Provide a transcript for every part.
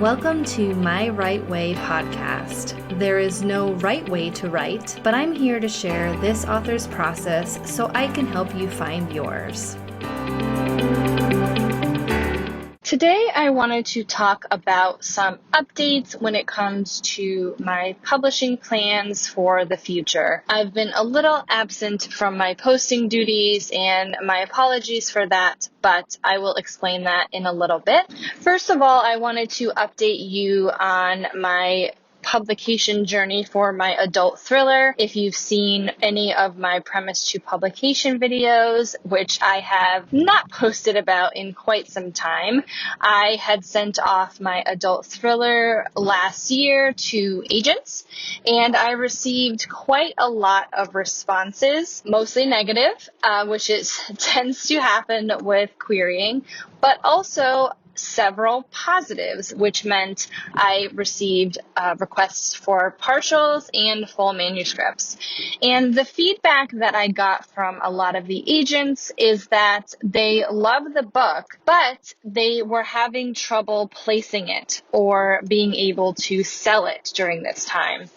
Welcome to My Right Way podcast. There is no right way to write, but I'm here to share this author's process so I can help you find yours. Today, I wanted to talk about some updates when it comes to my publishing plans for the future. I've been a little absent from my posting duties, and my apologies for that, but I will explain that in a little bit. First of all, I wanted to update you on my publication journey for my adult thriller. If you've seen any of my premise to publication videos, which I have not posted about in quite some time, I had sent off my adult thriller last year to agents, and I received quite a lot of responses, mostly negative, which tends to happen with querying, but also several positives, which meant I received requests for partials and full manuscripts. And the feedback that I got from a lot of the agents is that they love the book, but they were having trouble placing it or being able to sell it during this time.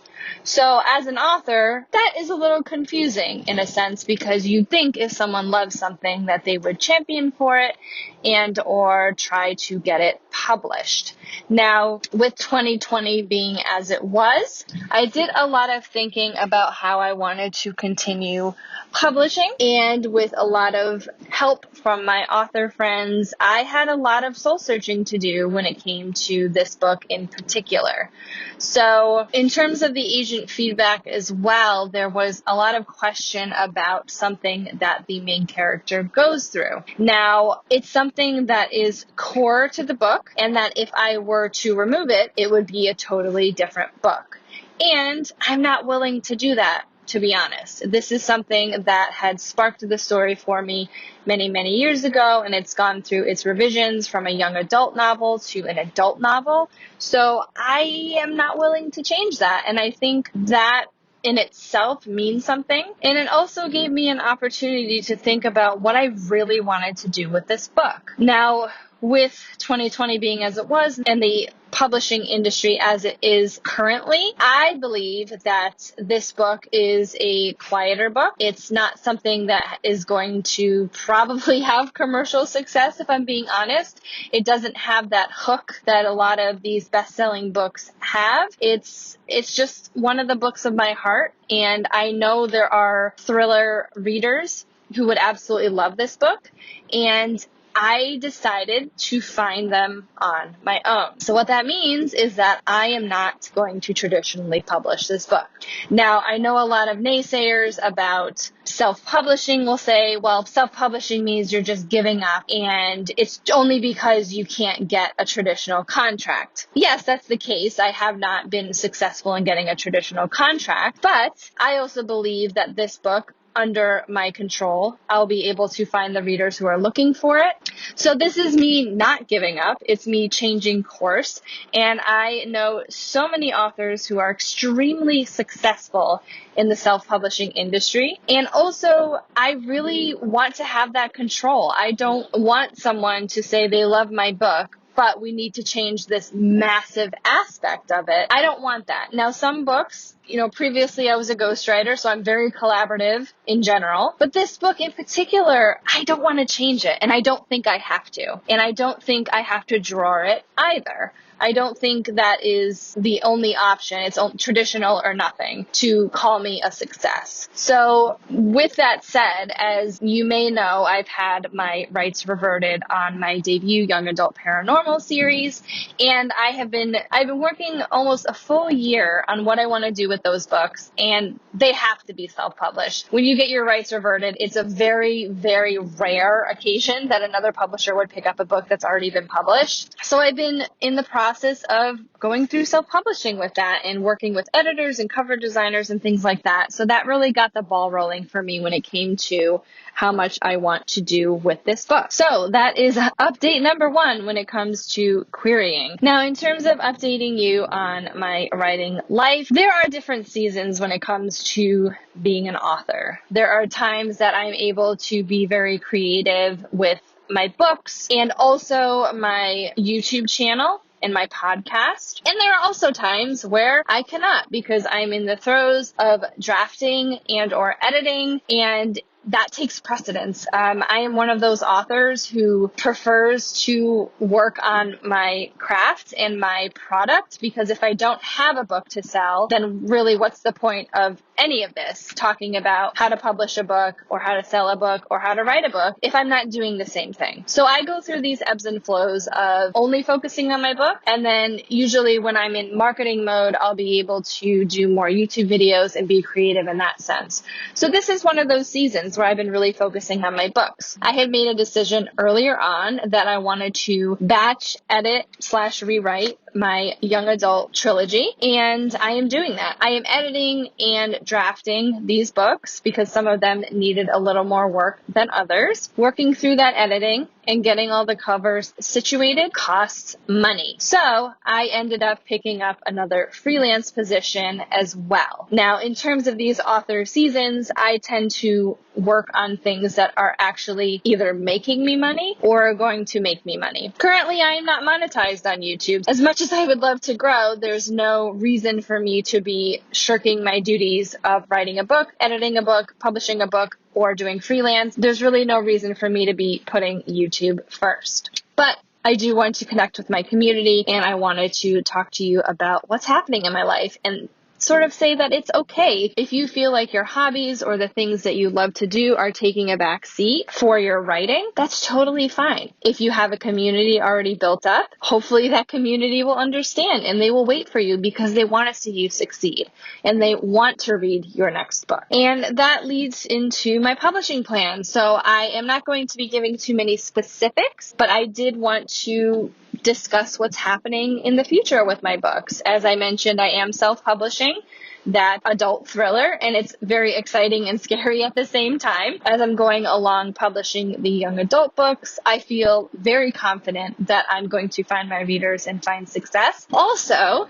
So as an author, that is a little confusing in a sense, because you'd think if someone loves something that they would champion for it and or try to get it published. Now, with 2020 being as it was, I did a lot of thinking about how I wanted to continue publishing, and with a lot of help from my author friends, I had a lot of soul searching to do when it came to this book in particular. So in terms of the agent feedback as well, there was a lot of question about something that the main character goes through. Now, it's something that is core to the book, and that if I were to remove it, it would be a totally different book. And I'm not willing to do that, to be honest. This is something that had sparked the story for me many, many years ago, and it's gone through its revisions from a young adult novel to an adult novel. So I am not willing to change that, and I think that in itself means something. And it also gave me an opportunity to think about what I really wanted to do with this book. Now, with 2020 being as it was and the publishing industry as it is currently, I believe that this book is a quieter book. It's not something that is going to probably have commercial success, if I'm being honest. It doesn't have that hook that a lot of these best-selling books have. It's just one of the books of my heart, and I know there are thriller readers who would absolutely love this book, and I decided to find them on my own. So what that means is that I am not going to traditionally publish this book. Now, I know a lot of naysayers about self-publishing will say, well, self-publishing means you're just giving up and it's only because you can't get a traditional contract. Yes, that's the case. I have not been successful in getting a traditional contract, but I also believe that this book, under my control, I'll be able to find the readers who are looking for it. So this is me not giving up. It's me changing course. And I know so many authors who are extremely successful in the self-publishing industry. And also, I really want to have that control. I don't want someone to say they love my book, but we need to change this massive aspect of it. I don't want that. Now, some books, previously I was a ghostwriter, so I'm very collaborative in general. But this book in particular, I don't want to change it, and I don't think I have to. And I don't think I have to draw it either. I don't think that is the only option. It's traditional or nothing to call me a success. So with that said, as you may know, I've had my rights reverted on my debut young adult paranormal series, and I've been working almost a full year on what I want to do with those books, and they have to be self-published. When you get your rights reverted, it's a very, very rare occasion that another publisher would pick up a book that's already been published. So I've been in the process of going through self-publishing with that and working with editors and cover designers and things like that. So that really got the ball rolling for me when it came to how much I want to do with this book. So that is update number 1 when it comes to querying. Now, in terms of updating you on my writing life, there are different seasons when it comes to being an author. There are times that I'm able to be very creative with my books and also my YouTube channel in my podcast. And there are also times where I cannot because I'm in the throes of drafting and or editing, and that takes precedence. I am one of those authors who prefers to work on my craft and my product, because if I don't have a book to sell, then really what's the point of any of this, talking about how to publish a book or how to sell a book or how to write a book, if I'm not doing the same thing. So I go through these ebbs and flows of only focusing on my book, and then usually when I'm in marketing mode, I'll be able to do more YouTube videos and be creative in that sense. So this is one of those seasons where I've been really focusing on my books. I had made a decision earlier on that I wanted to batch edit / rewrite my young adult trilogy, and I am doing that. I am editing and drafting these books because some of them needed a little more work than others. Working through that editing and getting all the covers situated costs money. So I ended up picking up another freelance position as well. Now, in terms of these author seasons, I tend to work on things that are actually either making me money or going to make me money. Currently, I am not monetized on YouTube. As much as I would love to grow, there's no reason for me to be shirking my duties of writing a book, editing a book, publishing a book, or doing freelance. There's really no reason for me to be putting YouTube first. But I do want to connect with my community, and I wanted to talk to you about what's happening in my life and sort of say that it's okay if you feel like your hobbies or the things that you love to do are taking a back seat for your writing. That's totally fine. If you have a community already built up, hopefully that community will understand and they will wait for you because they want to see you succeed and they want to read your next book. And that leads into my publishing plan. So I am not going to be giving too many specifics, but I did want to discuss what's happening in the future with my books. As I mentioned, I am self-publishing that adult thriller, and it's very exciting and scary at the same time. As I'm going along publishing the young adult books, I feel very confident that I'm going to find my readers and find success. Also,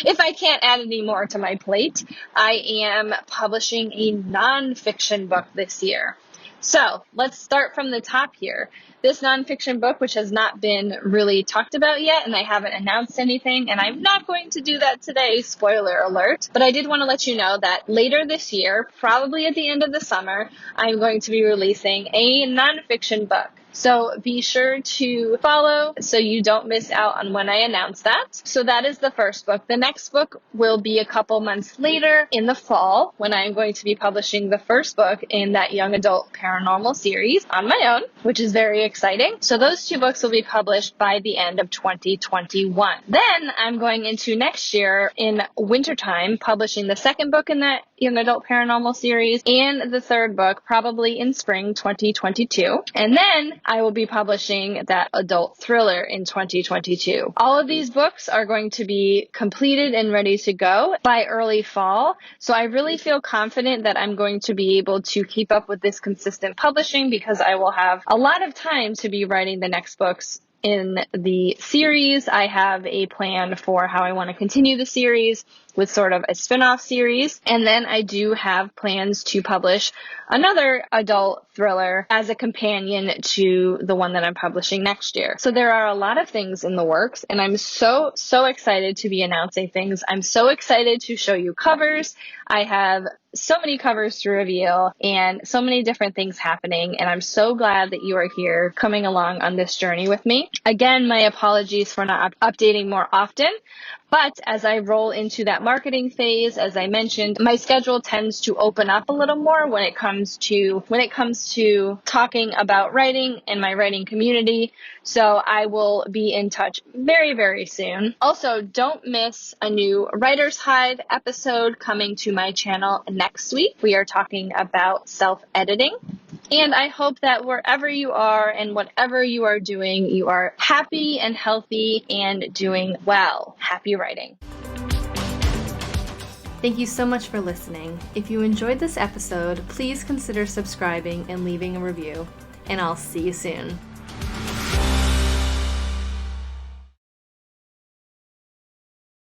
if I can't add any more to my plate, I am publishing a nonfiction book this year. So let's start from the top here. This nonfiction book, which has not been really talked about yet, and I haven't announced anything, and I'm not going to do that today, spoiler alert, but I did want to let you know that later this year, probably at the end of the summer, I'm going to be releasing a nonfiction book. So be sure to follow so you don't miss out on when I announce that. So that is the first book. The next book will be a couple months later in the fall when I'm going to be publishing the first book in that young adult paranormal series on my own, which is very exciting. So those two books will be published by the end of 2021. Then I'm going into next year in wintertime, publishing the second book in that young adult paranormal series and the third book probably in spring 2022. And then I will be publishing that adult thriller in 2022. All of these books are going to be completed and ready to go by early fall. So I really feel confident that I'm going to be able to keep up with this consistent publishing because I will have a lot of time to be writing the next books in the series. I have a plan for how I want to continue the series with sort of a spin-off series. And then I do have plans to publish another adult thriller as a companion to the one that I'm publishing next year. So there are a lot of things in the works, and I'm so excited to be announcing things. I'm so excited to show you covers. I have so many covers to reveal and so many different things happening, and I'm so glad that you are here coming along on this journey with me. Again, my apologies for not updating more often, but as I roll into that marketing phase, as I mentioned, my schedule tends to open up a little more when it comes to talking about writing and my writing community. So I will be in touch very, very soon. Also, don't miss a new Writer's Hive episode coming to my channel next week. We are talking about self-editing. And I hope that wherever you are and whatever you are doing, you are happy and healthy and doing well. Happy writing. Thank you so much for listening. If you enjoyed this episode, please consider subscribing and leaving a review. And I'll see you soon.